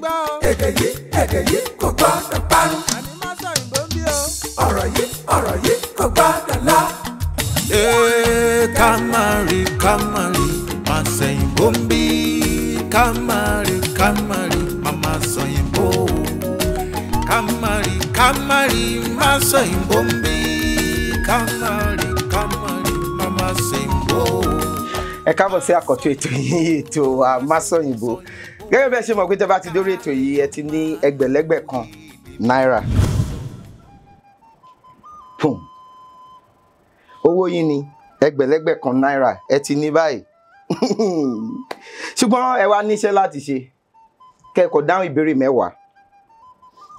gbọ́ o. èdè yìí kò gbọ́dọ̀ parun. àní má sọ ìbò ń bí o. ọ̀rọ̀ yìí kò gbọ́dọ̀ lọ. Kamari, má sẹ́yìn bó ń bí. Kamari, mama sẹ́yìn bó. Kamari, má sẹ́yìn bó ń bí. Kamari, mama sẹ́yìn bó. Ẹ káàbọ̀ sí àkọ́tún ètò yìí, ètò Àmásọ̀yìnbó. Gẹ́gẹ́ bí ẹ ṣe mọ̀ pé tẹ́ bá ti dórí ètò yìí, ẹ ti ní ẹgbẹ̀lẹ́gbẹ̀ kan náírà. Owó yín ni ẹgbẹ̀lẹ́gbẹ̀ kan náírà ẹ ti ní báyìí. Ṣùgbọ́n ẹ wá níṣẹ́ láti ṣe. Kẹ́kọ̀ọ́ dáhùn ìbéèrè 10.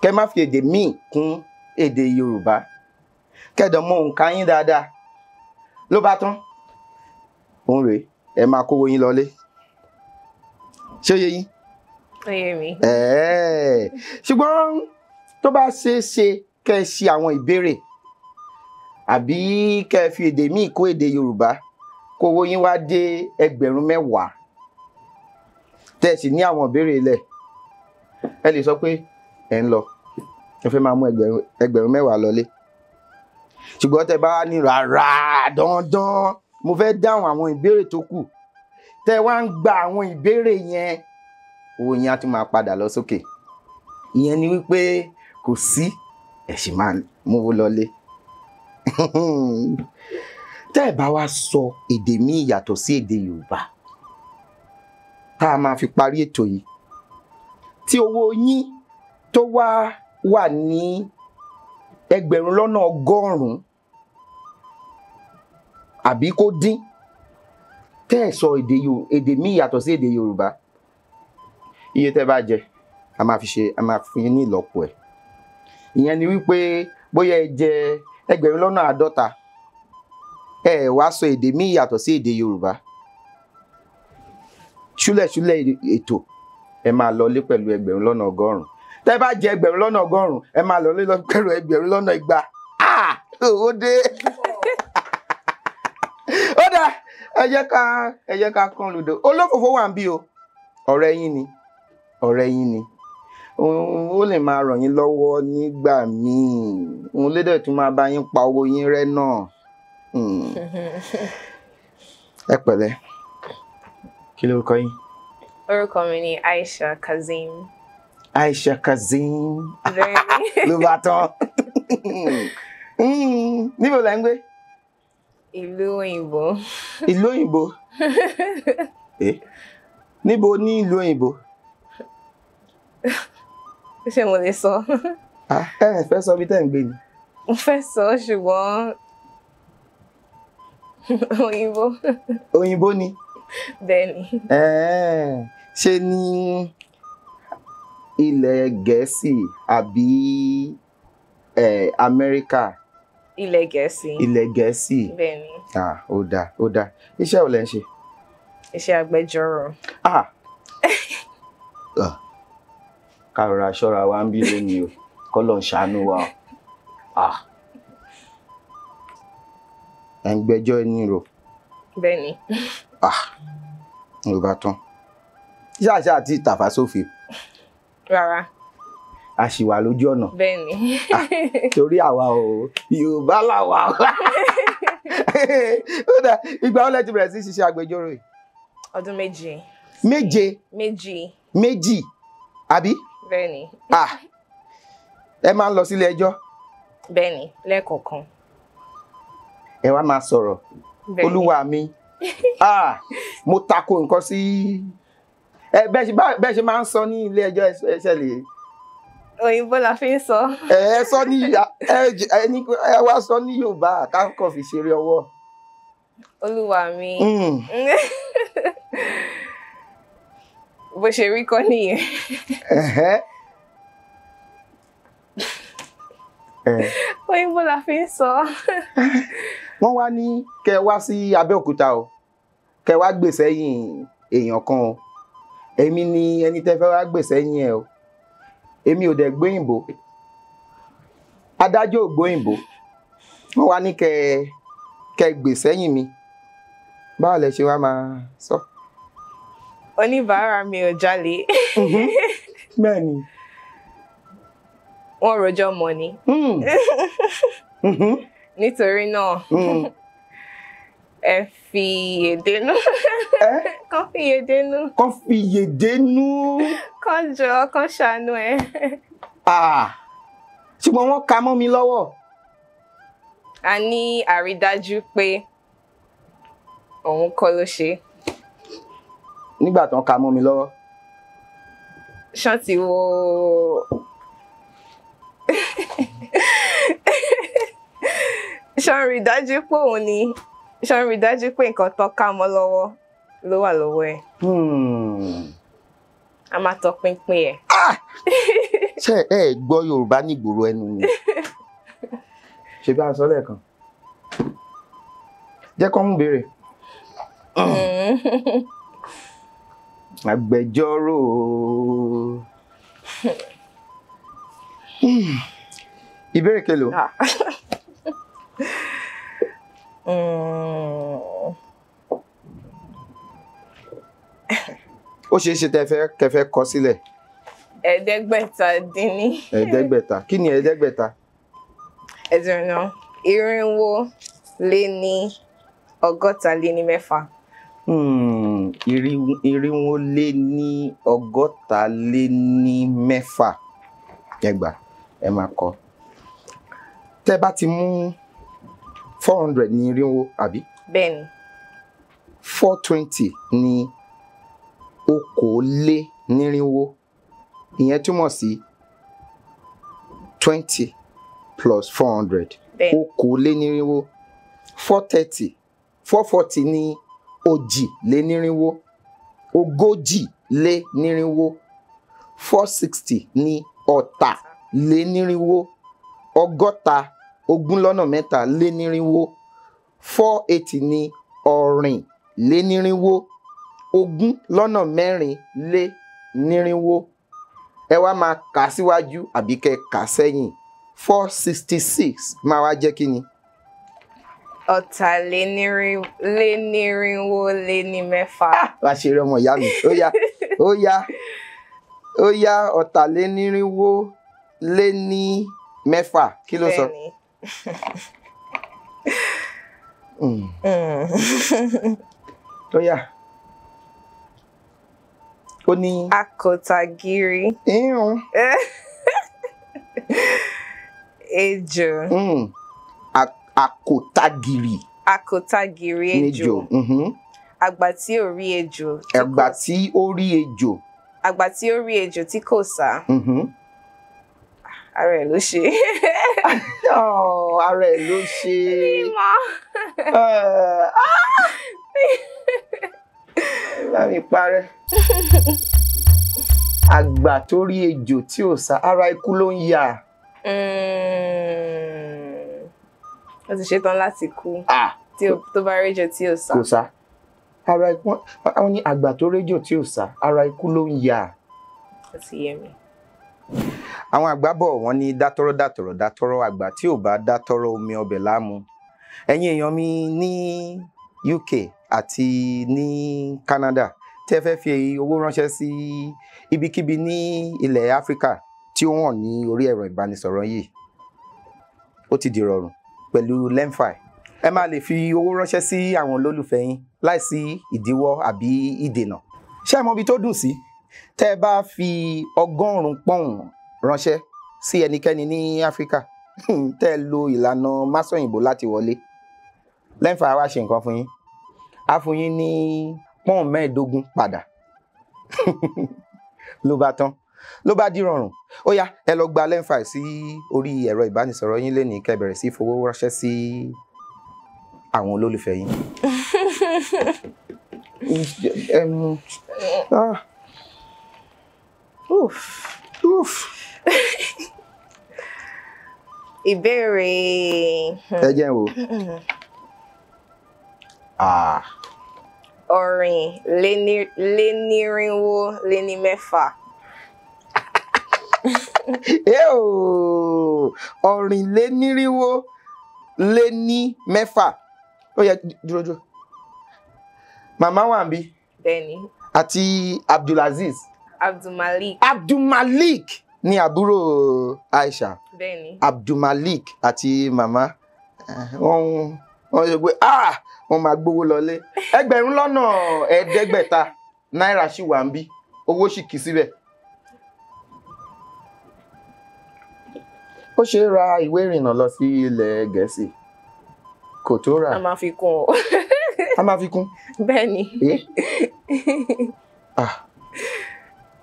Kẹ́ má fi èdè míì kún èdè Yorùbá. Kẹ́dọ̀ mọ òǹkà yín dáadáa. Ló bá tán. Òun rèé, ẹ máa kówó yín lọlé. Ṣé ó yé yín? Ó yé mi. Ṣùgbọ́n tó bá ṣeé ṣe kẹ́ ẹ ṣe àwọn ìbéèrè àbí kẹ́ ẹ fi èdè míì kó èdè Yorùbá kówó yín wá dé ẹgbẹ̀rún 10 tẹ́ ẹ sì ní àwọn ìbéèrè ilẹ̀ ẹ lè sọ pé ẹ ń lọ ẹ fẹ́ máa mú ẹgbẹ̀rún 10 lọlé. Ṣùgbọ́n tẹ́ bá wá ní rárá dandan mo fẹ́ dáhùn àwọn ìbéèrè tó kù tẹ́ wá ń gba àwọn ìbéèrè yẹn owó yẹn á tún máa padà lọ sókè. Ìyẹn ni wípé kò sí ẹ sì máa mówó lọlé. Tẹ́ ẹ bá wá sọ èdè míì yàtọ̀ sí èdè Yorùbá tá a máa fi parí ètò yìí tí owó yín tó wà ní ẹgbẹ̀rún lọ́nà 100 àbí kó dín tẹ́ ẹ sọ èdè míì yàtọ̀ sí èdè Yorùbá iye tẹ́ bá jẹ a máa fi yín ní ìlọ́po ẹ̀. Ìyẹn ni wípé bóyá ẹ jẹ ẹgbẹ̀rún lọ́nà 50 ẹ wá sọ èdè míì yàtọ̀ sí èdè Yorùbá ṣúlẹ̀ṣúlẹ̀ ètò ẹ máa lọlé pẹ̀lú ẹgbẹ̀rún lọ́nà 100. Tẹ́ bá jẹ ẹgbẹ̀rún lọ́nà 100 ẹ máa lọlé pẹ̀lú ẹgbẹ̀rún lọ́nà 200. Ó dé. Ó dà ẹ jẹ́ ká kán lùdò. Olófòfó wà ń bí o ọ̀rẹ́ yín ni ó lè máa ràn yín lọ́wọ́ nígbà míì òun lédè tún máa bá yín pa owó yín rẹ́ náà. Ẹ pẹ̀lẹ́ kí lórúkọ yín? Orúkọ mi ni Aisha Kazeem. Aisha Kazeem Bẹ́ẹ̀ni. ló bá tán. Níbo lẹ ń gbé? Ìlú òyìnbó. Ìlú òyìnbó? Níbo ní ìlú òyìnbó? Ṣé mo lè sọ? Ẹ fẹ́ sọ bí tẹ́ ń gbé ni? Mo fẹ́ sọ ṣùgbọ́n òyìnbó. Òyìnbó ni? Bẹ́ẹ̀ni. Ṣé ní ilẹ̀ Gẹ̀ẹ́sì àbí Amẹ́ríkà? Ilẹ̀ Gẹ̀ẹ́sì. Ilẹ̀ Gẹ̀ẹ́sì. Bẹ́ẹ̀ni. Ó dáa. Iṣẹ́ wo lẹ ń ṣe? Iṣẹ́ agbẹjọ́rò. Ká rọra ṣọ́ra wa ń bí lónìí o kọ́lọ̀ ń ṣàánú wa o. Ẹ̀ ń gbẹ́jọ́ ẹni rò. Bẹ́ẹ̀ni. Ló bá tán. Ṣáṣá àti ìtàfà sófin. Rárá. A ṣì wà lójú ọ̀nà. Bẹ́ẹ̀ni. Torí àwa o Yorùbá làwa. Ó dà ìgbà wo lẹ ti bẹ̀rẹ̀ sí ṣiṣẹ́ agbẹjọ́rò yìí? Ọdún 2. Méjì àbí? Bẹ́ẹ̀ni. Ẹ máa ń lọ sílé ẹjọ́? Bẹ́ẹ̀ni, lẹ́ẹ̀kọ̀ọ̀kan. Ẹ wá máa sọ̀rọ̀. Bẹ́ẹ̀ni. Olúwa mi. Mo tako nǹkan sí bẹ́ẹ̀ ṣe máa ń sọ ní ilé ẹjọ́ ẹṣẹ́ lè. Òyìnbó la fi ń sọ. Ẹ sọ ní ẹ wá sọ ní Yorùbá káńkọ̀ fi ṣeré ọwọ́. Olúwa mi. Bó ṣe rí kọ́ nìyẹn. Òyìnbó la fi ń sọ. Wọ́n wá ní kẹ́ wá sí Abẹ́òkúta o kẹ́ wá gbè sẹ́yìn èèyàn kan o èmi ni ẹni tẹ́ fẹ́ wá gbè sẹ́yìn ẹ o èmi ò dẹ̀ gbóyìnbó adájọ́ ò gbóyìnbó wọ́n wá ní kẹ́ gbè sẹ́yìn mi báwo lẹ ṣe wá máa sọ. Oníbàárà mi ò jalè. bẹ́ẹ̀ ni. Wọ́n rojọ́ mọ́ ni. Nítorí náà, ẹ fi èdénú. Kàn fi èdénú. Kàn fi èdénú. Kàn jọ, kàn ṣàánú ẹ. Ṣùgbọ́n wọ́n ka mọ́ mi lọ́wọ́. A ní àrídájú pé òun kọ́ ló ṣe. Nígbà tán ka mọ́ mi lọ́wọ́. Ṣán ti wo ṣán rí dájú pé òun ni, ṣán rí dájú pé nǹkan tó ká mọ́ lọ́wọ́ ló wà lọ́wọ́ ẹ̀. A máa tọpinpin ẹ̀. Ṣé ẹ gbọ́ Yorùbá nígboro ẹnu ni? Ṣé bá a sọ lẹ́ẹ̀kan? Jẹ́ kó mú béèrè. Agbẹjọ́rò. Ìbéèrè kelo? Ó ṣeé ṣe kẹfẹ́ kọ sílẹ̀. 500 500. Kí ni 500? Ẹ̀dùn náà, 456. 456. Ẹgbà ẹ máa kọ. Tẹ́ bá ti mú 400 ní irínwó àbí? Bẹ́ẹ̀ni. 420 ní okòólénírínwó. Ìyẹn túmọ̀ sí 20 plus 400. Okòólénírínwó. 440 ní òjìlénírínwó. Ogójìlénírínwó. 460 ní ọ̀tàlénírínwó. Ọgọ́ta ogúnlọ́nà mẹ́tàlénírínwó. 480 ní ọ̀rìnlénírínwó. Ogún lọ́nà mẹ́rìnlénírínwó. Ẹ wá máa kà síwájú àbí kẹ́ kà sẹ́yìn. 466 máa wá jẹ́ kí ni? Ọ̀tàlénírínwó lé ní mẹ́fà. Wá ṣe eré ọmọ ìyá mi. Ó yá ọ̀tàlénírínwó lé ní mẹ́fà. Kí ló sọ? Ó yá. Ó ní. Àkòtagiri. Ejò. Àkòtagiri. Àkòtagiri ejò. Àgbà tí ò rí ejò. Àgbà tí ó rí ejò. Àgbà tí ó rí ejò tí kò sá. Ara ẹ̀ ló ṣe. Ara ẹ̀ ló ṣe. Láti parẹ́. Àgbà tó rí ejò tí ò sá, ara ikú ló ń yà. Ó ti ṣetán láti kú. Tó bá rí ejò tí ò sá. Kò sá. Ara ikú, àwọn ní àgbà tó rí ejò tí ò sá, ara ikú ló ń yà. Ó ti yé mi. Àwọn àgbà bọ̀ wọ́n ní dátọ́rọ́ dátọ́rọ́ dátọ́rọ́, àgbà tí ò bá dátọ́rọ́ omi ọbẹ̀ lámu. Ẹ̀yin èèyàn mi ní UK àti ní Canada tẹ́ fẹ́ fi owó ránṣẹ́ sí ibikíbi ní ilẹ̀ Áfíríkà tí ó hàn ní orí ẹ̀rọ ìbánisọ̀rọ̀ yìí, ó ti di rọrùn pẹ̀lú Lemfi. Ẹ máa lè fi owó ránṣẹ́ sí àwọn olólùfẹ́ yín láìsí ìdíwọ́ àbí ìdènà. Ṣé ẹ mọ ibi tó dùn sí? Tẹ́ ẹ bá fi 100 pọ́ùn ránṣẹ́ sí ẹnikẹ́ni ní Áfíríkà tẹ́ ẹ lo ìlànà másọ̀yìnbó láti wọlé, Lemfi á wá ṣe nǹkan fún yín. Á fún yín ní pọ́ùn 15 padà. Ló bá tán, ló bá di rọrùn. Ó yá, ẹ lọ gba Lemfi sí orí ẹ̀rọ ìbánisọ̀rọ̀ yín lénìí kẹ́ bẹ̀rẹ̀ sí fowó ránṣẹ́ sí àwọn olólùfẹ́ yín. Ìbéèrè. Ẹ jẹ́ wò. Ọ̀rìnlénírínwó lé ní mẹ́fà. Ọ̀rìnlénírínwó lé ní mẹ́fà. Ó yá, dúró. Màmá wà níbí. Bẹ́ẹ̀ni. Àti Abdulaziz. Abdulmalik. Abdulmalik ni àbúrò Aisha. Bẹ́ẹ̀ni. Abdulmalik àti màmá wọ́n sọ pé wọ́n máa gbówó lọlé. 500 náírà sì wà ń bí, owó sì kì í síbẹ̀. Ó ṣe é ra ìwé ìrìnnà lọ sí ilẹ̀ Gẹ̀ẹ́sì kò tó rà. A máa fi kún o. A máa fi kún. Bẹ́ẹ̀ni.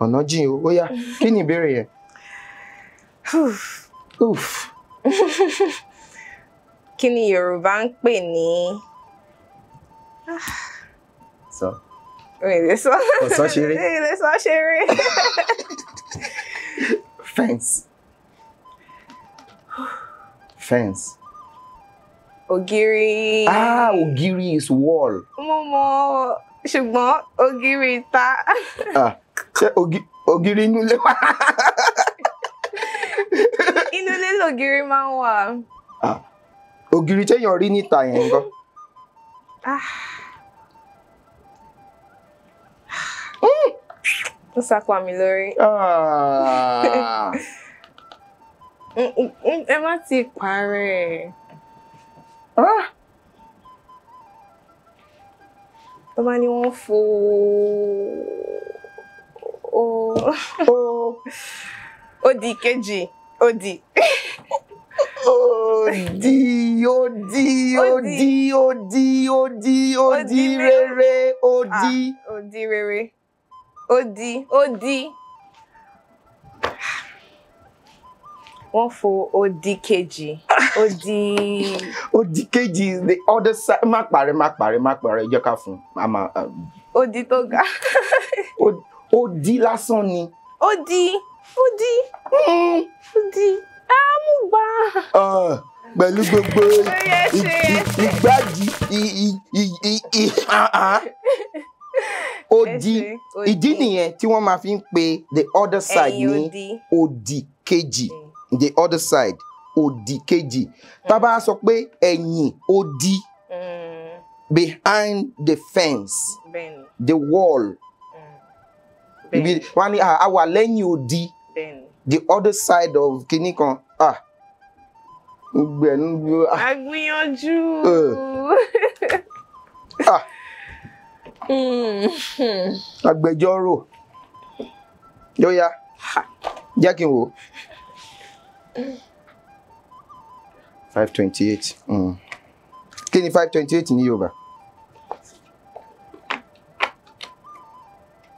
Ọ̀nà jìn o, ó yá, kí ni ìbéèrè yẹn? Kí ni Yorùbá ń pè ní? Sọ. Ilé sọ. Ọ̀sán ṣeré. Ilé sọ ṣeré. Fence. Fence. Ògiri. Ògiri is wall. Mo mọ̀, ṣùgbọ́n ògiri ìta. Ṣé ògiri inú ilé wà? Inú ilé lògiri máa ń wà. Ògiri téèyàn rí níta yẹn ńkọ́? Ó sápá mi lórí. Ẹ má ti parẹ́. Tó bá ní wọ́n fò ó di kejì, ó di. Odi rere, odi. Odi rere. Odi. Wọ́n fò odi kejì. Odi kejì is the other side. Má parẹ́, jẹ́ ká fún. Odi tó ga. Odi lásán ni. Odi. Mo gbà. Pẹ̀lú gbogbo ìgbájì odi. Ìdí nìyẹn tí wọ́n máa fi ń pe the other side ní odi kejì. The other side, odi kejì. Tá bá sọ pé ẹ̀yìn odi, behind the fence, the wall. Wọ́n ní a wà lẹ́yìn odi, the other side of kinní kan. Agbìyànjú. Agbẹjọ́rò. Yóò yá, jẹ́ kí n wò. 528. Kí ni 528 ní Yorùbá?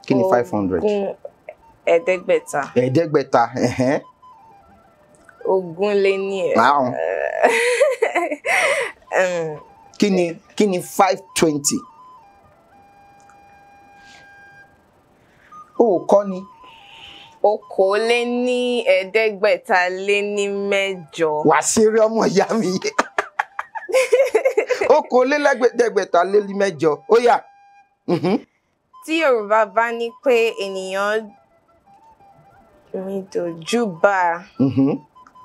Kí ni 500? Ẹ̀ẹ́dẹ́gbẹ̀ta. Ogún lé ní Kí ni 520? Kọ́ ni. Okòóléníẹ̀ẹ́dẹ́gbẹ̀ta-lé-ní-mẹ́jọ. Wà ṣeré ọmọ ìyá mi. Okòólélẹ́gbẹ̀ẹ́dẹ́gbẹ̀ta-lé-ní-mẹ́jọ. Ó yá. Tí Yorùbá bá ní pé ènìyàn júbà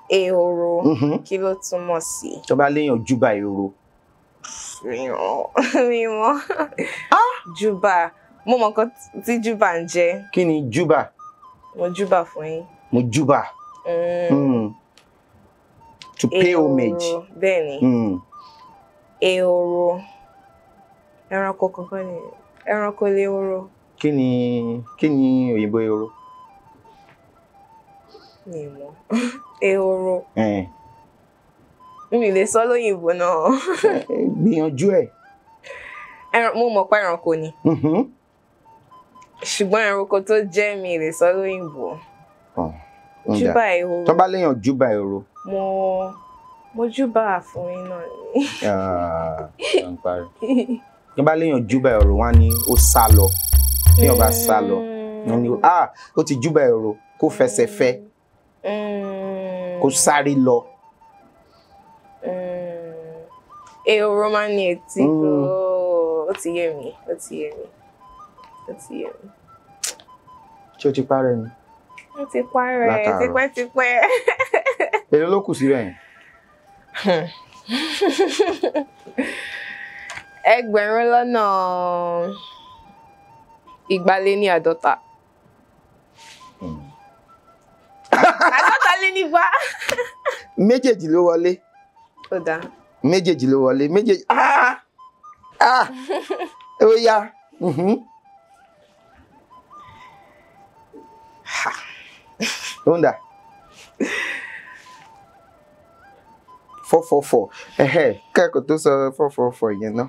ehoro, kí ló túmọ̀ sí? Tó bá léèyàn júbà ehoro. Mi mọ̀. Júbà. Mo mọ̀ nǹkan tí júbà ń jẹ́. Kí ni júbà? Mo júbà fún yín. Mo júbà. To pay homage. Bẹ́ẹ̀ni. Ehoro. Ẹranko kankan ni. Ẹranko lehoro. Kí ni òyìnbó ehoro? Mi mọ̀. Ehoro. Mi lè sọ lóyìnbó náà. Gbìyànjú ẹ̀. Mo mọ̀ pé ẹranko ni. Ṣùgbọ́n ẹranko tó jẹ́ mi lè sọ lóyìnbó. Júbà ehoro. Tó bá léèyàn júbà ehoro. Mo júbà fún yín náà ni. Tó bá léèyàn júbà ehoro, wọ́n á ní ó sá lọ. Téèyàn bá sá lọ, wọ́n ní ó ti júbà ehoro, kó fẹsẹ̀ fẹ́. Kó sáré lọ. Ehoro máa ń ní etí tó. Ó ti yé mi. Ṣé o ti parẹ́ ni? Ó ti parẹ́ tipẹ́tipẹ́. Èló ló kù síbẹ̀ yẹn? 250. nígbà. méjèèjì ló wọlé. Ó dáa. Méjèèjì ló wọlé. Méjèèjì. Ó yá. Ó ń dà. 444. Kẹ́kọ̀ọ́ tó sọ 444 yẹn náà.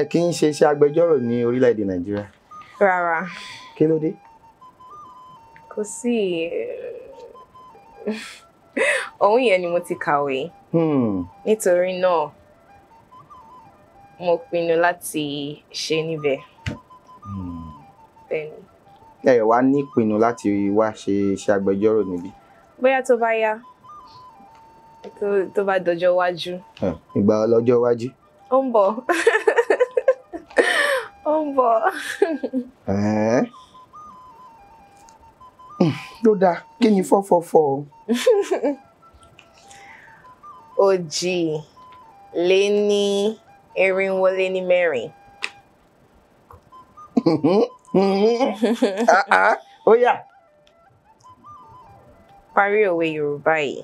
Kì í ṣe iṣẹ́ agbẹjọ́rò ní orílẹ̀-èdè Nàìjíríà. Rárá. Kí ló dé? Kò sí. Òun yẹn ni mo ti kàwé. Nítorí náà, mo pinnu láti ṣe níbẹ̀. Bẹ́ẹ̀ni. Ẹ wá ní ìpinnu láti wá ṣe iṣẹ́ agbẹjọ́rò níbí. Bóyá tó bá yá, tó bá dọjọ́ iwájú. Ìgbà ọlọ́jọ́ iwájú. Ó ń bọ̀. Ó ń bọ̀. Ló dáa, kí ni 444? Òjì lé ní irinwó lé ní mẹ́rin. Ó yá. Parí òwe Yorùbá yìí.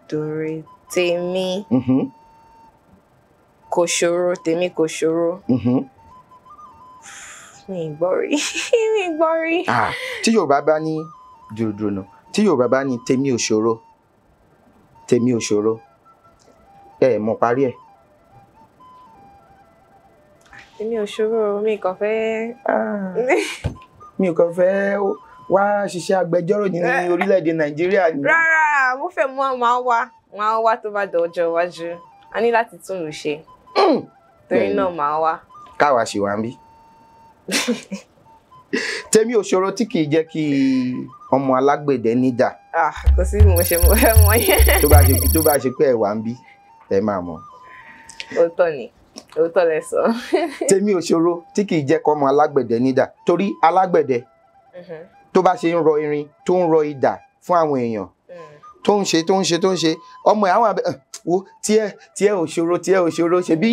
Torí tèmi kò ṣòro, tèmi kò ṣòro. Mi gbọ́ rí. Mi gbọ́ rí. Tí Yorùbá bá ní dúró náà, tí Yorùbá bá ní tèmi ò ṣòro, tèmi ò ṣòro, mọ̀ parí ẹ̀. Tèmi ò ṣòro, mi kàn fẹ́. Mi ò kàn fẹ́ wá ṣiṣẹ́ agbẹjọ́rò ní orílẹ̀-èdè Nàìjíríà ni. Rárá, mo fẹ́ mú máa wá tó bá dọjọ́ iwájú. A ní láti tún lù ṣe. Torí náà máa wá. Káwa ṣì wá ń bí. Tèmi ò ṣòro tí kì í jẹ́ kí ọmọ alágbẹ̀dẹ nídà. Kò sí mo ṣe mo fẹ́ mọ̀ yẹn. Tó bá ṣe pé ẹ wá ń bí, ẹ máa mọ̀. Òótọ́ ni, òótọ́ lẹ sọ. Tèmi ò ṣòro tí kì í jẹ́ kọ́mọ alágbẹ̀dẹ nídà. Torí alágbẹ̀dẹ tó bá ṣe ń rọ irin tó ń rọ idà fún àwọn èèyàn tó ń ṣe ọmọ ẹ̀ àwọn wo tiẹ̀ ò ṣòro ṣe bí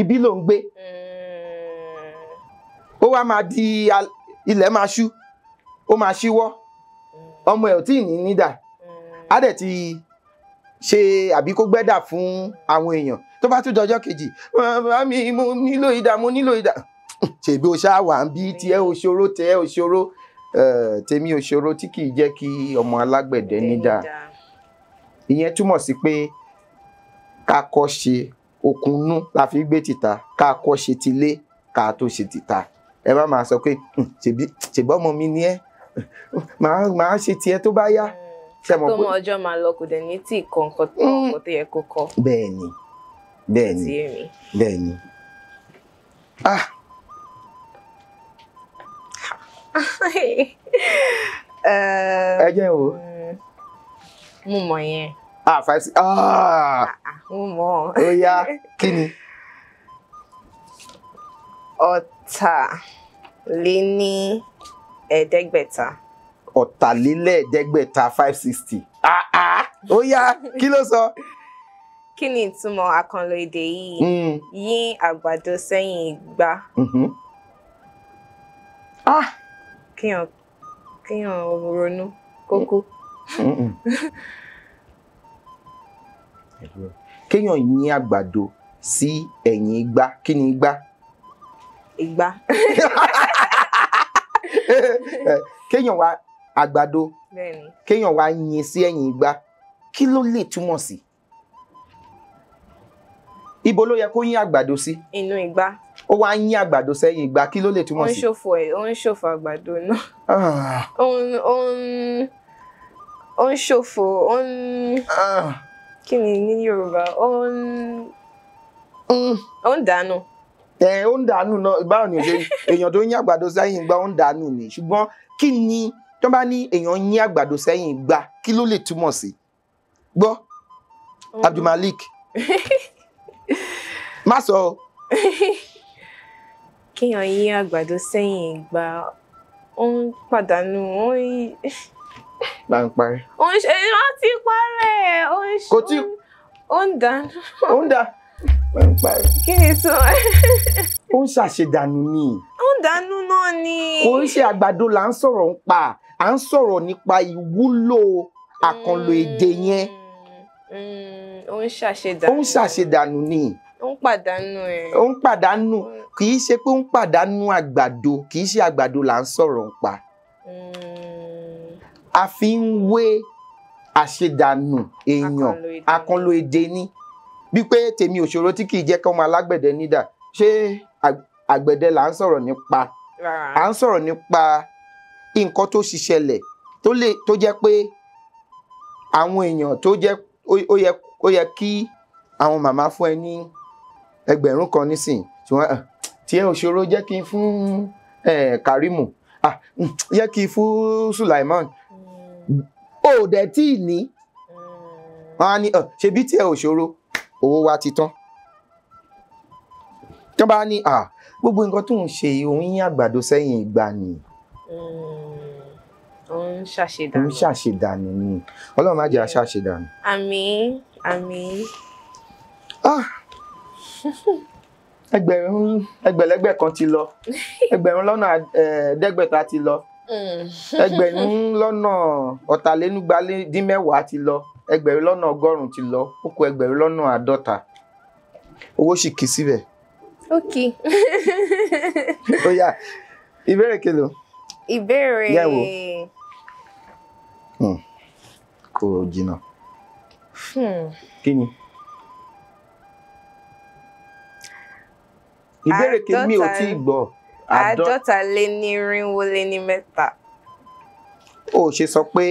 ibi ló ń gbé. Ó wá máa di ilẹ̀ máa ṣú, ó máa ṣíwọ́, ọmọ ẹ̀ ò tí ì ní nídà, á dẹ̀ ti ṣe àbí kó gbẹ́dà fún àwọn èèyàn. Tó bá tún dọjọ́ kejì, mami mo nílò idà. Ṣèbí o ṣáà wà ń bí tiẹ̀ ò ṣòro, tèmi ò ṣòro tí kì í jẹ́ kí ọmọ alágbẹ̀dẹ nídà. Ìyẹn túmọ̀ sí pé ká kọ́ ṣe okunnú la fi gbé tìta, ká kọ́ ṣe tilé ká tó ṣe tìta. Ẹ má máa sọ pé ṣèbí ọmọ mi ni ẹ́, màá ṣe tiẹ̀ tó bá yá. Tó mọ ọjọ́ máa lọ kò dẹ̀ ní tí kọ̀ọ̀kan tó yẹ kó kọ́. Bẹ́ẹ̀ni. Ẹ jẹ́ o. Mo mọ̀ yẹn. 5. Mo mọ̀. Ó yá, kí ni? Ọ̀tàléníẹ̀ẹ́dẹ́gbẹ̀ta. Ọ̀tàlélẹ́ẹ̀ẹ́dẹ́gbẹ̀ta 560. Ó yá, kí ló sọ? Kí ni ìtumọ̀ àkànlò èdè yìí? Yín àgbàdo sẹ́yìn igbá. Kíyàn ronú kókó. Kéèyàn yín àgbàdo sí ẹ̀yìn igbá. Kí ni igbá? Igbá. Kéèyàn wá àgbàdo. Bẹ́ẹ̀ni. Kéèyàn wá yín sí ẹ̀yìn igbá. Kí ló lè túmọ̀ sí? Ibo ló yẹ kó yín àgbàdo sí? Inú igbá. Ó wá yín àgbàdo sẹ́yìn igbá. Kí ló lè túmọ̀ sí? Ó ń ṣòfò àgbàdo náà. Ó ń ṣòfò. Kí ni ní Yorùbá? Ó ń dànù. Ó ń dànù náà. Báwo ni èèyàn tó yín àgbàdo sẹ́yìn igbá ó ń dànù ni? Ṣùgbọ́n kí ni tó bá ní èèyàn yín àgbàdo sẹ́yìn igbá, kí ló lè túmọ̀ sí? Gbọ́, Abdulmalik. Má sọ o. Kéèyàn yín àgbàdo sẹ́yìn igbá, ó ń pàdánù, Bá ń parí. Ó ti parẹ́. Kò tí. Ó ń dànù. Ó ń dà. Bá ń parí. Kí ni sọ? Ó ń ṣàṣedànù ni. Ó ń dànù náà ni. kò ń ṣe àgbàdo là ń sọ̀rọ̀ nípa à ń sọ̀rọ̀ nípa ìwúlò àkànlò èdè yẹn. Ó ń ṣàṣedànù. ó ń ṣàṣedànù ni. Ó ń pàdánù ẹ̀. ó ń pàdánù kì í ṣe pé ó ń pàdánù àgbàdo kì í ṣe àgbàdo là ń sọ̀rọ̀ nípa. a fi ń wé àṣedànù èèyàn àkànlò èdè ni bí pé tèmi òṣòro tí kì í jẹ́ kí ọmọ alágbẹ̀dẹ nídà ṣé àgbẹ̀dẹ là ń sọ̀rọ̀ nípa. à ń sọ̀rọ̀ nípa nǹkan tó ṣiṣẹlẹ̀ tó jẹ́ pé àwọn èèyàn tó jẹ́ ó yẹ kí àwọn màmá fún ẹ ní 1000 kan nísìn tí ẹ òṣòro jẹ́ kí n fún Karimu jẹ́ kí n fún Sulaiman ó dẹ̀ tí ì ní wọn á ní ṣebí tí ẹ òṣòro owó wa ti tán tí wọ́n bá ní gbogbo nǹkan tó ń ṣe òun yín àgbàdo sẹ́yìn ìgbà ni. Ó ń ṣàṣedànù. ó ń ṣàṣedànù ni Ọlọ́run má jẹ́ àṣàṣedànù. Àmín àmín. ẹgbẹ̀lẹ́gbẹ̀ kan ti lọ 1000 ti lọ 2,450 ti lọ 1,100 ti lọ ó kù 1,50 owó sì kì í síbẹ̀. Ok. ó yá ìbéèrè kelo. Ìbéèrè. Yẹ̀wò. Kò jìnnà. Kí ni? Ìbéèrè kí mi ò tí ì gbọ́. 450 ó ṣe sọ pé.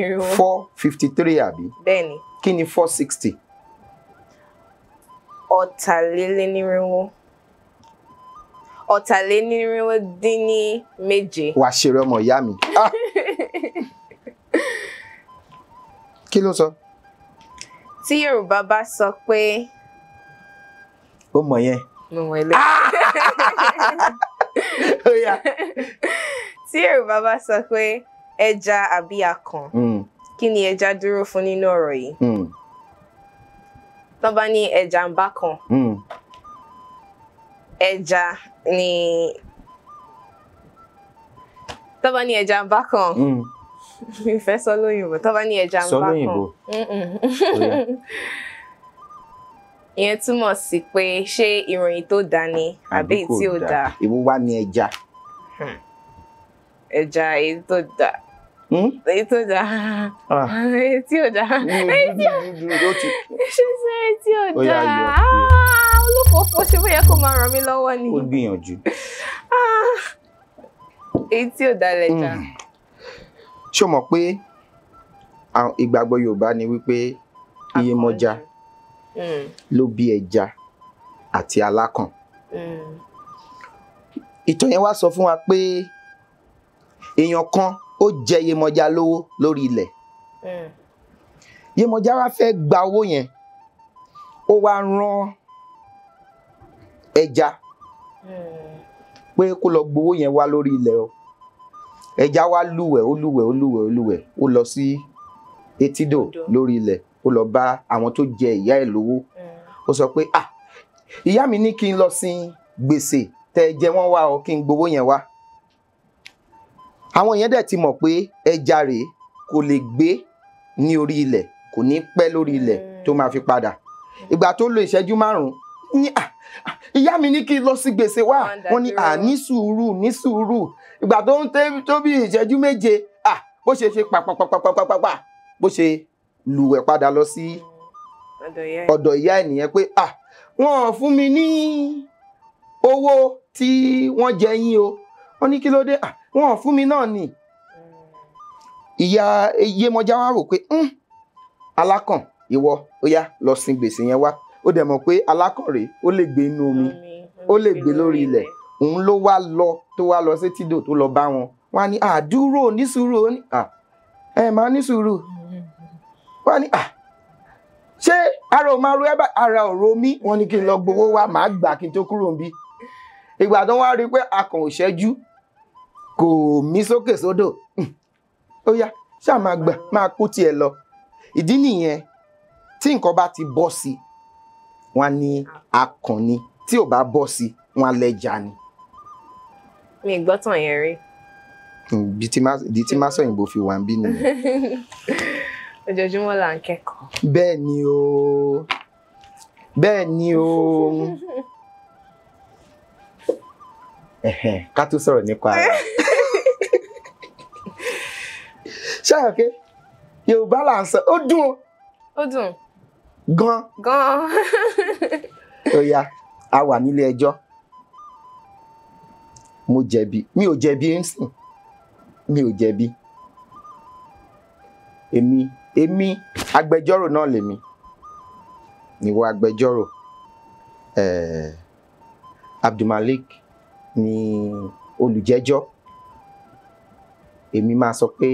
453 àbí. Bẹ́ẹ̀ni. Kí ni 460? 450. 450 wàá ṣeré ọmọ ìyá mi. Kí ló sọ? Tí Yorùbá bá sọ pé. Ó mọ̀ yẹn. Mo mọ̀ ilé. Tí Yorùbá bá sọ pé ẹja àbí akàn, kí ni ẹja dúró fún nínú ọ̀rọ̀ yìí? Tó bá ní ẹja ń bá kan, ẹja ni. Tó bá ní ẹja ń bá kan, mi fẹ́ sọ lóyìnbó. Tó bá ní ẹja ń bá kan. Sọ lóyìnbó. Ìyẹn túmọ̀ sí pé ṣé ìròyìn tó dáa ni àbí èyí tí ò dáa. Èwo wá ní ẹja? Ẹja èyí tó dáa. Èyí tó dáa. Èyí tí ò dáa. Ṣé èyí tí ò dáa? Olúfòfò ṣé bóyá kó máa ràn mí lọ́wọ́ ni. Ó gbìyànjú. Èyí tí ò dáa lẹja. Ṣé o mọ̀ pé ìgbàgbọ́ Yorùbá ni wípé Iyemọja ló bí ẹja àti alákàn. Ìtàn yẹn wá sọ fún wa pé èèyàn kan ó jẹ Iyemọja lówó lórí ilẹ̀. Iyemọja wá fẹ́ gba owó yẹn ó wá rán ẹja pé kó lọ gbowó yẹn wá lórí ilẹ̀ o. Ẹja wá lúwẹ̀ ó lọ sí etídò lórí ilẹ̀ ó lọ bá àwọn tó jẹ ìyá ẹ̀ lówó. Ó sọ pé ìyá mi ní kí n lọ sin gbèsè tẹ́ jẹ wọ́n wá o kí n gbowó yẹn wá. Àwọn yẹn dẹ̀ ti mọ̀ pé ẹja rèé kò lè gbé ní orí ilẹ̀ kò ní pẹ́ lórí ilẹ̀ tó máa fi padà. Ìgbà tó lo ìṣẹ́jú 5 ní ìyá mi ní kí n lọ sí gbèsè wá wọ́n ní ní sùúrù ìgbà tó ń tó bí ìṣẹ́jú 7 bó ṣe pàpàpàpàpàpà bó ṣe lùwẹ̀ padà lọ sí ọ̀dọ̀ ìyá ẹ̀ nìyẹn pé wọ́n fún mi ní owó tí wọ́n jẹ yín o. Wọ́n ní kí ló dé? Wọ́n fún mi náà ni. Ìyá Iyemọja wá rò pé alákàn ìwọ ó yá lọ sin gbèsè yẹn wá. Ó dẹ̀ mọ̀ pé alákàn rèé ó lè gbé inú omi ó lè gbé lórí ilẹ̀. Òun ló wá lọ sí tídò tó lọ bá wọn. Wọ́n á ní dúró ní sùúrù. Ó ní máa ní sùúrù. Wọ́n á ní ṣé ara ò máa ro ẹ́ ara ò ro mí. Wọ́n ní kí n lọ gbowó wá màá gbà kí n tó kúrò níbí. Ìgbà tó wá rí pé akàn ò ṣẹ́jú kò mí sókè sódò. Ó yá ṣáà máa kó tiẹ̀ lọ. Ìdí nìyẹn tí nǹkan bá ti bọ́ sí wọ́n ní akànni tí ò bá bọ́ sí wọ́n lẹ́jà ni. Mi gbọ́ tàn yẹn rí. Ìdí tí má sọ òyìnbó fi wà ń bí nìyẹn. Ojoojúmọ́ là ń kẹ́kọ̀ọ́. Bẹ́ẹ̀ ni o. Bẹ́ẹ̀ ni o. Ká tó sọ̀rọ̀ nípa ara. Ṣáàkì Yorùbá là ń sọ ó dùn. Ó dùn. Gan. Gan. Ó yá, a wà nílé ẹjọ́. Mo jẹ̀bi. Mi ò jẹ̀bi ń sìn. Mi ò jẹ̀bi. Èmi agbẹjọ́rò náà lèmi. Níwọ agbẹjọ́rò. Abdulmalik ni olùjẹ́jọ́. Èmi máa sọ pé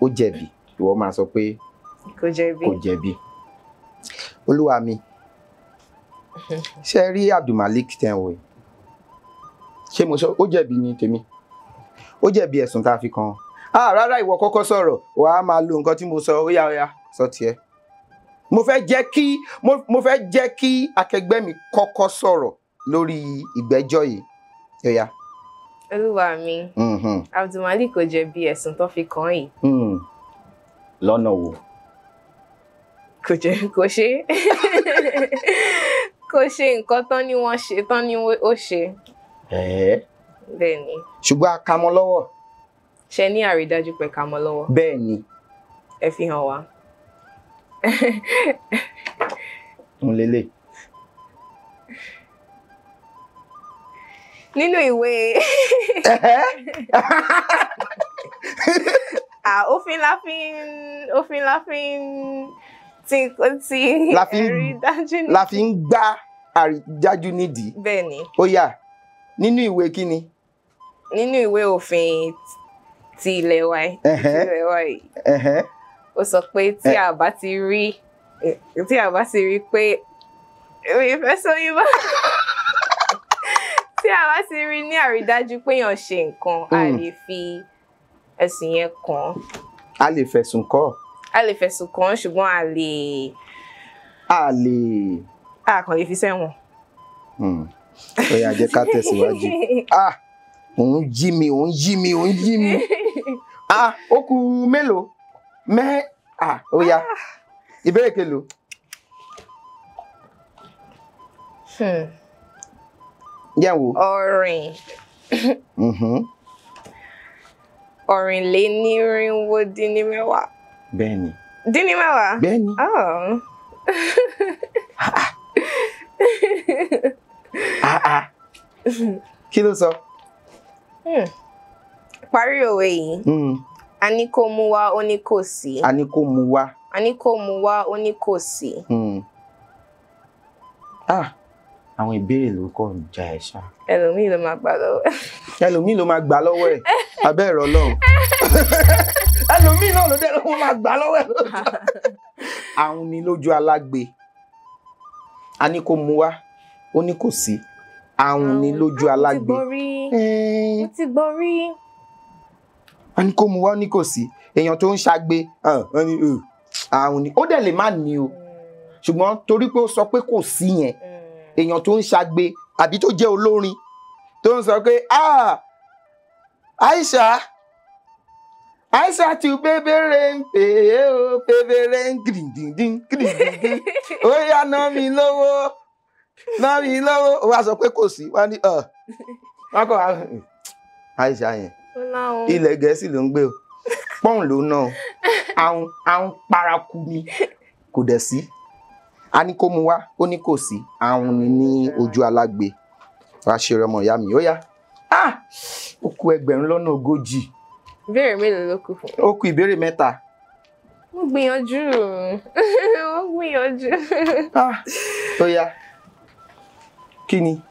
ó jẹ̀bi. Ìwọ máa sọ pé kò jẹ̀bi. Kò jẹ̀bi. Olúwa mi. Ṣé rí Abdulmalik tẹ́ ń wò yìí? Ṣé mo sọ ó jẹ̀bi ni tèmi? Ó jẹ̀bi ẹ̀sùn tá a fi kàn. Rárá ìwọ kọ́kọ́ sọ̀rọ̀, wà á máa lo nǹkan tí mo sọ, ó yá sọ tiẹ̀. Mo fẹ́ jẹ́ kí akẹgbẹ́ mi kọ́kọ́ sọ̀rọ̀ lórí ìgbẹ́jọ́ yìí. Ó yá. Olúwa mi. Abdulmalik kò jẹ̀bi ẹ̀sùn tó fi kàn yìí. Lọ́nà wo? Kò ṣe kò ṣe nǹkan tán ni wọ́n ṣe tán ni ó ṣe. Bẹ́ẹ̀ ni. Ṣùgbọ́n a kà mọ́ lọ́wọ́. Ṣé ní àrídájú pé kà mọ́ lọ́wọ́? Bẹ́ẹ̀ ni. Ẹ fi hàn wá. N lélẹ̀. Nínú ìwé òfin la fi ń àrídájú. La fi ń gbá àrídájú nídìí. Bẹ́ẹ̀ ni. Ó yá, nínú ìwé kíni? Nínú ìwé òfin ti ilẹ̀ wa yìí. Ó sọ pé tí a bá ti rí pé ìfẹ́ sóyún bá tí a bá ti rí ní àrídájú pé èèyàn ṣe nǹkan a lè fi ẹ̀sùn yẹn kàn. A lè fẹ̀sùn kàn. A lè fẹ̀sùn kàn ṣùgbọ́n a kàn lè fi sẹ́wọ̀n. Ó yá, jẹ́ ká tẹ̀síwájú. Òun jí mi. Ó kù mélòó? Ó yá. Ìbéèrè kélòó? Yẹ̀ wò. Ọ̀rìnlénírínwó-dín-ní-mẹ́wàá. Bẹ́ẹ̀ni. Dín-ní-mẹ́wàá? Bẹ́ẹ̀ni. Kí ló sọ? Parí òwe yìí. A ní kó mú wá, ó ní kò sí. A ní kó mú wá. A ní kó mú wá, ó ní kò sí. Àwọn ìbéèrè ló kọ́ ń ja ẹ̀ ṣá. Ẹlòmíì ló máa gbà lọ́wọ́ ẹ̀. Ẹlòmíì ló máa gbà lọ́wọ́ ẹ̀. Abẹ́ ẹ̀rọ Ọlọ́run. Ẹlòmíì náà ló dé lọ́wọ́ máa gbà lọ́wọ́ ẹ̀. Àwọn ni lójú alágbe. A ní kó mú wá, ó ní kò sí. Àwọn ni lójú alágbe. Mo ti gbọ́ rí. A ní kó mú wá, ó ní kò sí. Èèyàn tó ń ṣagbe. Àwọn ni. Ó dẹ̀ lè má ní o. Ṣùgbọ́n torí pé ó sọ pé kò sí yẹn. Èèyàn tó ń ṣagbe àbí tó jẹ́ olórin tó ń sọ pé Aisha tu bébèrè ń pè é o bébèrè ń gìrìndìndín ó yá ná mi lówó ó wá sọ pé kò sí wá ní wọn kọ Aisha yẹn ilẹ̀ Gẹ̀ẹ́sì ló ń gbé o pọ́ùn ló ná o àwọn paraku ni kò dẹ̀ sí. A ní kó mú wá, ó ní kò sí. Àwọn ni ní ojú alágbe. Wá ṣe ọmọ ìyá mi. Ó yá. Ó kù 1,040. Ìbéèrè mélòó ló kù fún? Ó kù ìbéèrè 3. Mo gbìyànjú. Ó yá. Kí ni?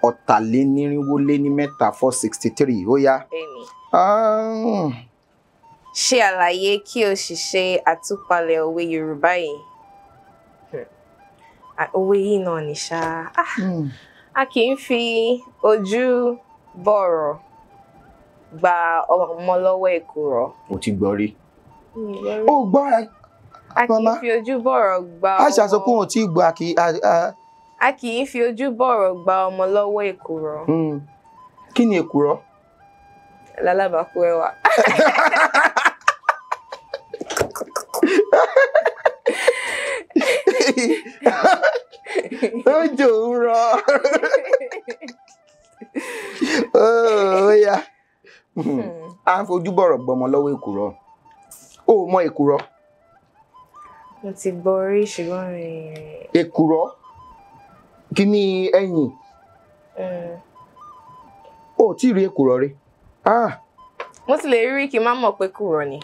Ọ̀tàlénírínwó-lé-ní-mẹ́ta. 463. Ó yá. Ṣe àlàyé kí o sì ṣe àtúpalẹ̀ òwe Yorùbá yìí. Òwe yìí náà ní ṣá. A kì í fi ojú bọ̀rọ̀. gba ọmọ lọ́wọ́ èkùrọ́. O ti gbọ́ rí. O gbọ́ ẹ. A kì í fi ojú bọ̀rọ̀ gba ọmọ. Aisha sọ pé òun ti gbọ́ A kì í fi ojú bọ̀rọ̀ gba ọmọ lọ́wọ́ èkùrọ́. Kí ni èkùrọ́? Lálábàákú ẹwà. Òjò ń rọ̀. Ó yá. A ń fojú bọ̀rọ̀ gbọmọ lọ́wọ́ èkùrọ́. O mọ èkùrọ́? Mo ti gbọ́ rí ṣùgbọ́n èkùrọ́ kí ni ẹ̀yìn? O tí rí èkùrọ́ rí? Mo ti lè rí kí n má mọ̀ pé èkùrọ́ ni.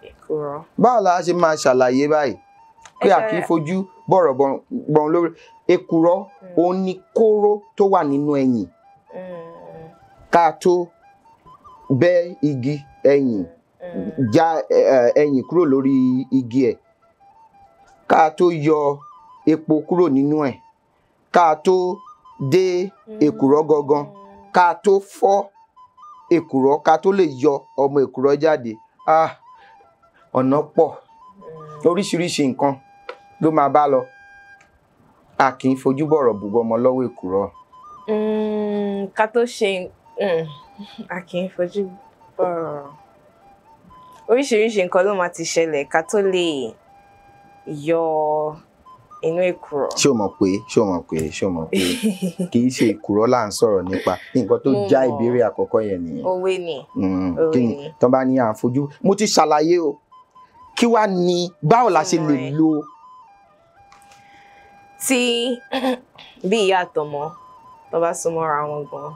Èkùrọ́. Báwo la ṣe máa ṣàlàyé báyìí pé a kì í fojú bọ̀rọ̀ gbọ̀n lórí èkùrọ́? Òun ni kóró tó wà nínú ẹ̀yìn ká tó bẹ́ igi ẹ̀yìn já ẹ̀yìn kúrò lórí igi ẹ̀, ká tó yọ epo kúrò nínú ẹ̀, ká tó dé èkùrọ́ gangan, ká tó fọ́ èkùrọ́, ká tó lè yọ ọmọ èkùrọ́ jáde. Ọ̀nà pọ̀, oríṣiríṣi nǹkan ló máa bá lọ. A kì í fojú bọ̀rọ̀ bùbọ́ ọmọ lọ́wọ́ èkùrọ́. Ká tó ṣe a kì í fojú bọ̀rọ̀. Oríṣiríṣi nǹkan ló máa ti ṣẹlẹ̀ ká tó lè yọ inú èkùrọ́. Ṣé o mọ̀ pé kì í ṣe èkùrọ́ là ń sọ̀rọ̀ nípa nǹkan tó já ìbéèrè àkọ́kọ́ yẹn nìyẹn. Òwe ni. Tó bá ní à ń fojú, mo ti ṣàlàyé o. Kí wá ní báwo la ṣe lè lo? Tí bí ìyá àtọmọ tó bá súnmọ́ra wọn gan.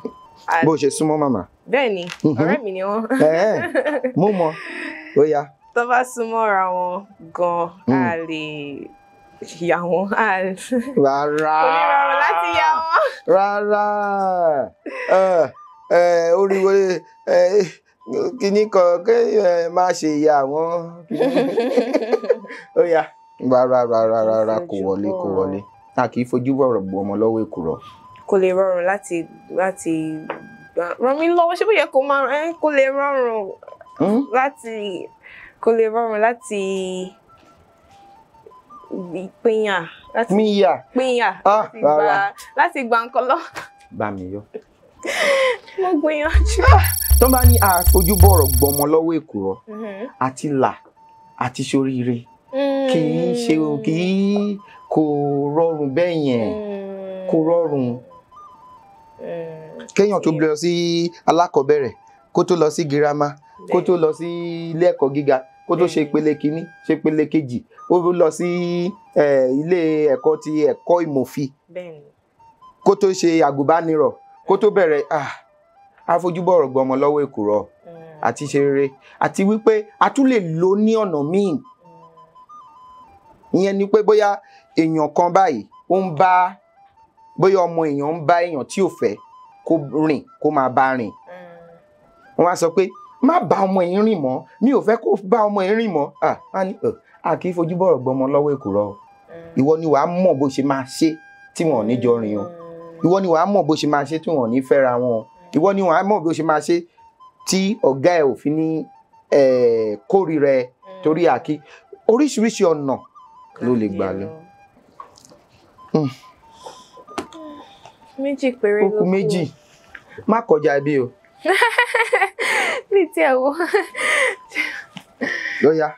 Bó ṣe súnmọ́ màmá. Bẹ́ẹ̀ ni, ọ̀rẹ́ mi ni wọ́n. Mo mọ̀, ó yá. Tó bá súnmọ́ra wọn gan, a lè yà wọ́n. Rárá. Kò ní rọrùn láti yà wọ́n. Rárá. Oríwo kíní kan má ṣe yà wọ́n. Ó yá. Rárá kò wọlé. A kì í fojú bọ̀rọ̀ bu ọmọ lọ́wọ́ èkùrọ́. Kò lè rọrùn láti ràn mí lọ́wọ́, ṣé bóyá kò máa kò lè rọrùn láti pínyà láti gba nǹkan lọ. Bá mi yọ. Mo gbìyànjú. Tó bá ní a fojú bọ̀rọ̀ gbọmọ lọ́wọ́ èkùrọ́ àti là àti ṣoríire kò rọrùn bẹ́ẹ̀ yẹn, kò rọrùn. Kéèyàn tó lọ sí alákọ̀ọ́bẹ̀rẹ̀, kó tó lọ sí girama, kó tó lọ sí ilé ẹ̀kọ́ gíga, kó tó ṣe ìpele kìíní, ṣe ìpele kejì, ó lọ sí ilé ẹ̀kọ́ ti ẹ̀kọ́ ìmọ̀fin, kó tó ṣe àgùnbánirọ̀, kó tó bẹ̀rẹ̀ àfojúbọ̀rọ̀ gbọmọ lọ́wọ́ èkùrọ́ àti ṣe rere, àti wípé a tún lè lò ní ọ̀nà míì. Ìyẹn ni pé bóyá èèyàn kan báyìí ó ń bá, bóyá ọmọ èèyàn ń bá èèyàn tí ò fẹ́ kó rìn kó máa bá rìn. Wọ́n á sọ pé má bá ọmọ yìí rìn mọ́, mi ò fẹ́ kó bá ọmọ yìí rìn mọ́. A kì í fojú bọ̀rọ̀ gbọmọ lọ́wọ́ èkùrọ́. Ìwọ ni wàá mọ̀ bó ṣe máa ṣe tí wọn ò ní jọ rìn o. Ìwọ ni wàá mọ̀ bó ṣe máa ṣe tí wọn ò ní fẹ́ra wọn o. Ìwọ ni wàá mọ̀ bó ṣe máa ṣe tí ọ̀gá ẹ̀ ò fi ní kórìíra ẹ torí àkí. Oríṣiríṣi ọ̀nà ló lè gbà lọ. Méjì péré ló kù. Méjì. Má kọjá ibi o. Bí tí ẹ wo. Ló yá.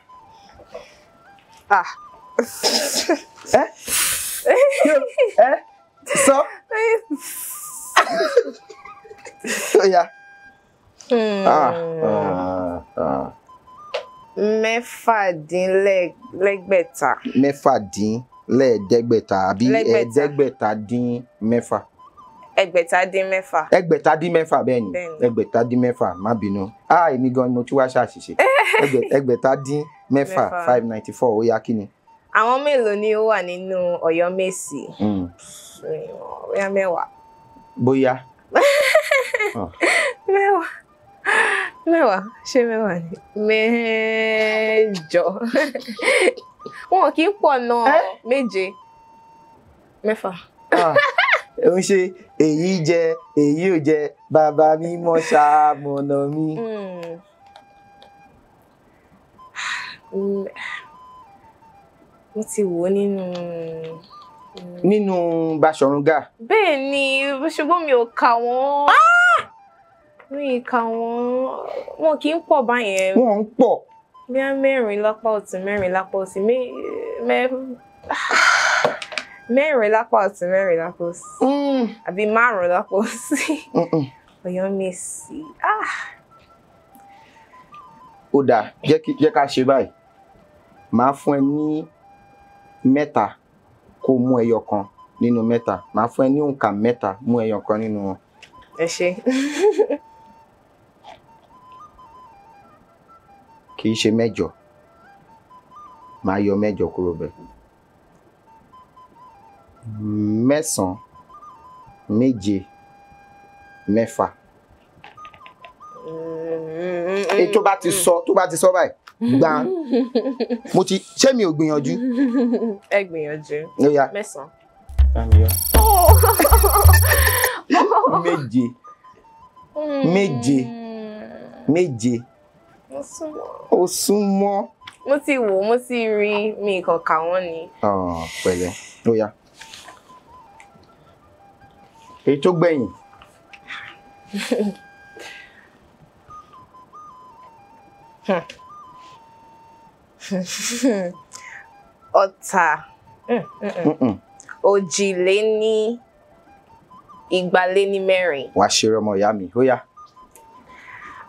Sọ. Ló yá. Mẹ́fàdínlẹ́gbẹ̀ta. Mẹ́fàdínlẹ́ẹ̀ẹ́dẹ́gbẹ̀ta àbí ẹ̀ẹ́dẹ́gbẹ̀ta-dín-mẹ́fà. Ẹgbẹ̀ta-dín-mẹ́fà. Ẹgbẹ̀ta-dín-mẹ́fà bẹ́ẹ̀ ni. Ẹgbẹ̀ta-dín-mẹ́fà, má bínú. Èmi gan ni mo ti wá ṣàṣìṣe. Ẹgbẹ̀ta-dín-mẹ́fà 594 ó yá kí ni? Àwọn mélòó ni ó wà nínú Ọ̀yọ́mèsì? Bóyá mẹ́wàá. Bóyá. Mẹ́wàá, ṣé mẹ́wàá ni? Mẹ́jọ. Wọn kì í pọ̀ náà. Méje. Mẹ́fà. ó ń ṣe èyí jẹ èyí ò jẹ bàbá mi mọ ṣàmọ̀nà mi. Mo ti wò nínú Baṣọ̀run Gáà. Bẹ́ẹ̀ ni ṣùgbọ́n mi ò kà wọ́n. Mi ì kà wọ́n. Wọn kì í pọ̀ báyẹn. Wọ́n ń pọ̀. Bí a mẹ́rin lápá ọ̀tún mẹ́rin lápá òsì mẹ́rin lápá ọ̀tún mẹ́rin lápá òsì. Àbí márùn-ún lápá òsì. Ọ̀yọ́ Mèsì. Ó dáa jẹ́ ká ṣe báyìí. Màá fún ẹ ní mẹ́ta kó mú ẹyọ kan nínú mẹ́ta. Màá fún ẹ ní òǹkà mẹ́ta mú ẹyọ kan nínú wọn. Ẹ ṣé. Kì í ṣe mẹ́jọ. Màá yọ mẹ́jọ kúrò bẹ́ẹ̀. 9, 7, 6. Tó bá ti sọ báyìí gbà mo ti ṣé mi ò gbìyànjú. Ẹ gbìyànjú. 9. Méje. Ó súnmọ́. Mo ti wò, mo ti rí, mi kàn kà wọ́n ni. Pẹ̀lẹ́, ó yá. Èyí tó gbẹ̀yìn. Ọ̀tà. Òjìlénígba-lé-ní-mẹ́rin. Wàá ṣeré ọmọ ìyá mi, ó yá.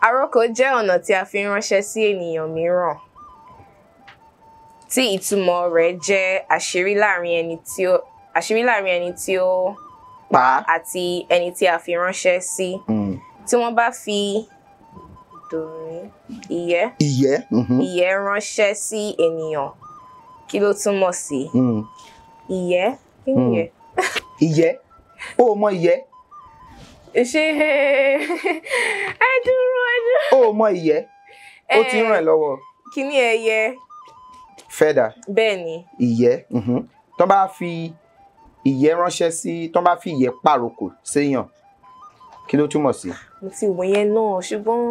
Àròkọ jẹ́ ọ̀nà tí a fi ń ránṣẹ́ sí ènìyàn mìíràn, tí ìtumọ̀ rẹ̀ jẹ́ àṣírí láàrin ẹni tí ó pa àti ẹni tí a fi ránṣẹ́ sí. Tí wọ́n bá fi ìyẹ́ ránṣẹ́ sí ènìyàn, kí ló túmọ̀ sí? Ìyẹ́? Kí ni ìyẹ́? Ìyẹ́? Ó mọ ìyẹ́? Ṣé ẹ dúró. Ó mọ ìyẹ́? Ó ti ràn ẹ́ lọ́wọ́. Kí ni ẹyẹ? Feather. Bẹ́ẹ̀ ni. Ìyẹ́. Tọ́ bá fi ìyẹ́ ránṣẹ́ sí, tọ́ bá fi ìyẹ́ pàrokò séèyàn, kí ló túmọ̀ sí? Mo ti wò yẹn náà ṣùgbọ́n.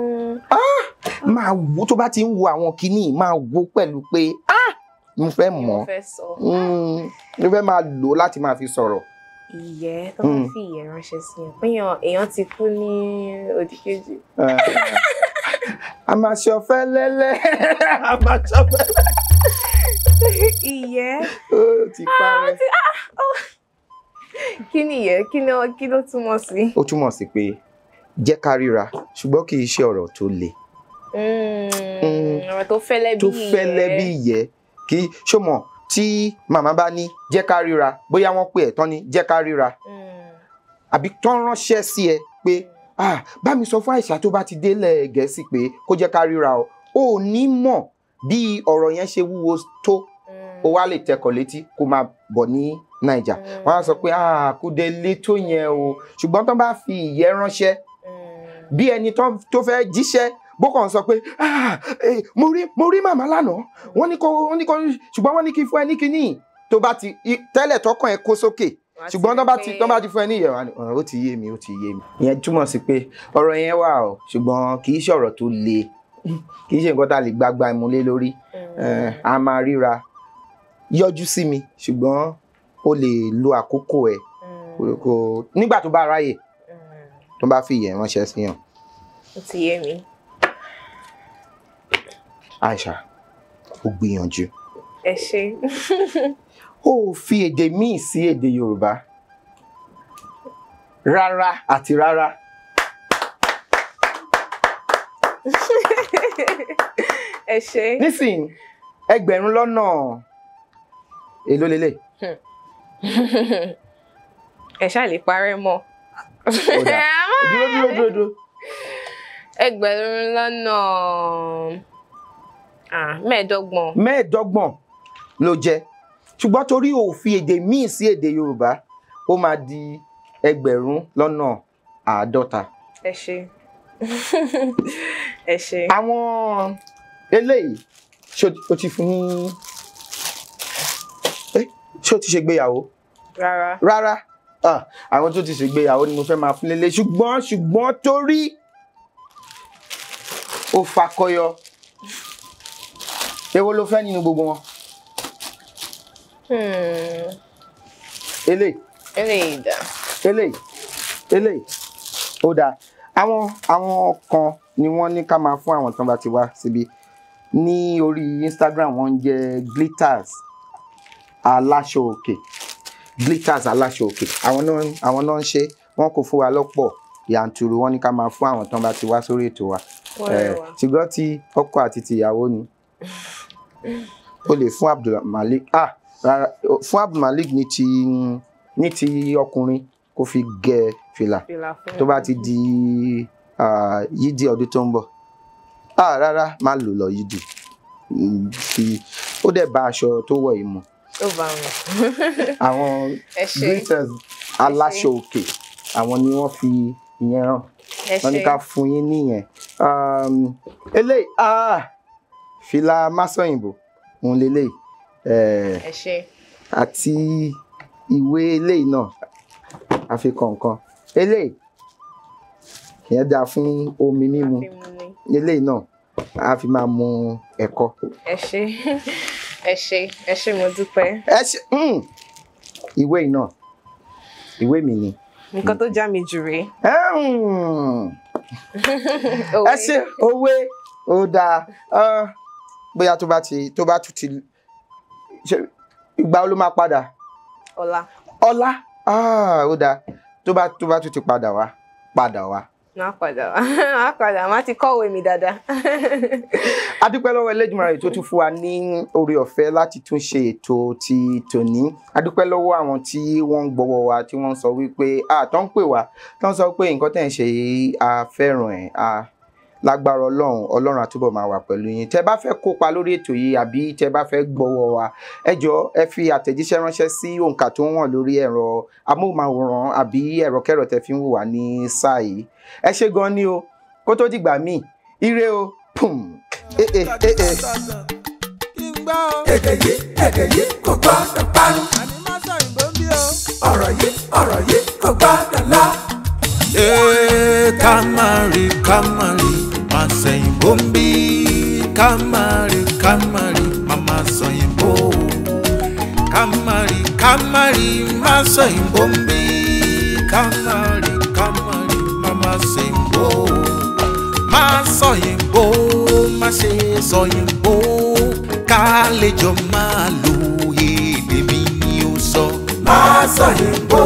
Máa wo tó bá ti ń wo àwọn kinní máa wo pẹ̀lú pé mo fẹ́ mọ̀. Mo fẹ́ máa lò láti máa fi sọ̀rọ̀. Ìyẹ́ tó bá fi ìyẹ́ ránṣẹ́ sí yàn pé èèyàn ti kú ní òdìkejì. A máa ṣọ̀fẹ́ lẹ́lẹ́. A máa ṣọ̀fẹ́ lẹ́lẹ́. Ìyẹ́. Ó ti parẹ́. Kí ni ìyẹ́? Kí ló túmọ̀ sí? Ó túmọ̀ sí pé jẹ́ ká ríra ṣùgbọ́n kì í ṣe ọ̀rọ̀ tó le. Ọ̀rọ̀ tó fẹ́lẹ́ bí ìyẹ́. Tó fẹ́lẹ́ bí ìyẹ́. Kì í ṣọmọ tí màmá bá ní jẹ́ ká ríra bóyá wọ́n pè ẹ́ tán ní jẹ́ ká ríra. Àbí tán ránṣẹ́ sí ẹ pé bá mi sọ fún Àìṣà tó bá ti délẹ̀ Gẹ̀ẹ́sì pé kó jẹ́ ká ríra o. Ò ní mọ̀ bí ọ̀rọ̀ yẹn ṣe wúwo tó. Ó wá lè tẹkọ̀ létí kó máa bọ̀ ní Naija. Wọ́n á sọ pé kò dé lé tó yẹn o. Ṣùgbọ́n tán bá fi ìyẹ́ ránṣẹ́ bí ẹni tó fẹ́ jíṣẹ́ bó kàn sọ pé mo rí màmá lánàá wọ́n ní kó ṣùgbọ́n wọ́n ní kí fún ẹ ní kíní tó bá ti tẹ́lẹ̀ tọkàn ẹ kó sókè ṣùgbọ́n tán bá ti fún ẹ ní ìyẹn ó ti yé mi. Ìyẹn túmọ̀ sí pé ọ̀rọ̀ yẹn wà o ṣùgbọ́n kì í ṣe ọ̀rọ̀ tó le, kì í ṣe nǹkan tá a lè gbagba ìmúlé lórí. A máa ríra, yọjú sí mi ṣùgbọ́n o lè lo àkókò ẹ nígbà tó bá ráyè tó bá fi ìyẹn ránṣẹ́ sí yàn. Ó ti yé mi. Àìṣà, ó gbìyànjú. Ẹ ṣé. Ó fi èdè míì sí èdè Yorùbá. Rárá àti rárá. Ẹ ṣé. Nísìnyí, 1000 èló lélẹ̀. Ẹ ṣáà lè parẹ́ mọ́. Dúró. 15 ló jẹ́ ṣùgbọ́n torí ó fi èdè míì sí èdè Yorùbá ó máa di 50. Ẹ ṣé. Ẹ ṣé. Àwọn eléyìí ṣé o ti fún ṣé o ti ṣègbéyàwó? Rárá. àwọn tó ti ṣègbéyàwó ni mo fẹ́ máa fún lélẹ̀ ṣùgbọ́n torí ó fakọyọ èwo ló fẹ́ nínú gbogbo wọn. eléyìí dá. eléyìí ó dáa. àwọn kan ni wọ́n ní ká máa fún àwọn tán bá ti wá síbi ní orí Instagram. wọ́n ń jẹ́ glitters aláṣọ òkè. àwọn náà ń ṣe, wọ́n kò fún wa lọ́pọ̀ yàntúrú. wọ́n ní ká máa fún àwọn tán bá ti wá sórí ètò wa. ṣùgbọ́n ti ọkọ àti tìyàwó ni o lè fún Abdulmalik. rárá, fún Abdulmalik ní ti ọkùnrin kó fi gẹ fìlà tó bá ti di yídì ọdún tó ń bọ̀. rárá, má lò lọ yídì. ó dẹ̀ bá aṣọ tó wọ̀ yìí mu. ó bá wọn. àwọn glitters aláṣọ òkè àwọn ni wọ́n fi ìyẹn rán. wọ́n ní ká fún yín nìyẹn. eléyìí fìlà Masọ̀yìnbó òun lélẹ́yìí. àti ìwé eléyìí náà àfikàn nǹkan. eléyìí ìyẹn dáa fún omi mímu. eléyìí náà a fi máa mu ẹ̀kọ. ẹ ṣé mo dúpẹ́. ìwé náà ìwé mi ni. nǹkan tó já mi jù rèé. ẹ ṣe òwe ó dáa. bóyá tó bá tún ti ìgbà wo ló máa padà. ọ̀la. ó dáa. tó bá tún ti padà wá. má ti kọ̀wé mi dáadáa. a dúpẹ́ lọ́wọ́ Elédùmarè tó tún fún wa ní oore ọ̀fẹ́ láti tún ṣe ètò ti tòní. a dúpẹ́ lọ́wọ́ àwọn tí wọ́n ń gbọ́wọ́ wa tí wọ́n sọ wípé tó ń pè wá tó ń sọ pé nǹkan tẹ̀ ń ṣe a fẹ́ràn ẹ̀. lágbára Ọlọ́run àtúbọ̀ máa wà pẹ̀lú yín. tẹ́ bá fẹ́ kópa lórí ètò yìí àbí tẹ́ bá fẹ́ gbọ́wọ́ wa, ẹ jọ̀ọ́ ẹ fi àtẹ̀jíṣẹ́ ránṣẹ́ sí òǹkà tó ń wọ̀n lórí ẹ̀rọ amóhùnmáwòrán àbí ẹ̀rọ kẹ́rọ̀ tẹ́ fi ń wò wá ní sáà yìí. ẹ ṣé gan ni o, kó tó dìgbà míì, ire o. èdè yìí kò gbọ́dọ̀ parun. ọ̀rọ̀ yìí kò gbọ́dọ̀ lọ. Kamari, Masọ̀yìnbó ń bí. Kamari, Mama Sọ̀yìnbó. Kamari, Masọ̀yìnbó ń bí. Kamari, Mama Sọ̀yìnbó. Masọ̀yìnbó, má ṣe sọ̀yìnbó. Kálejò máa lo èdè mi ni ó sọ. Masọ̀yìnbó.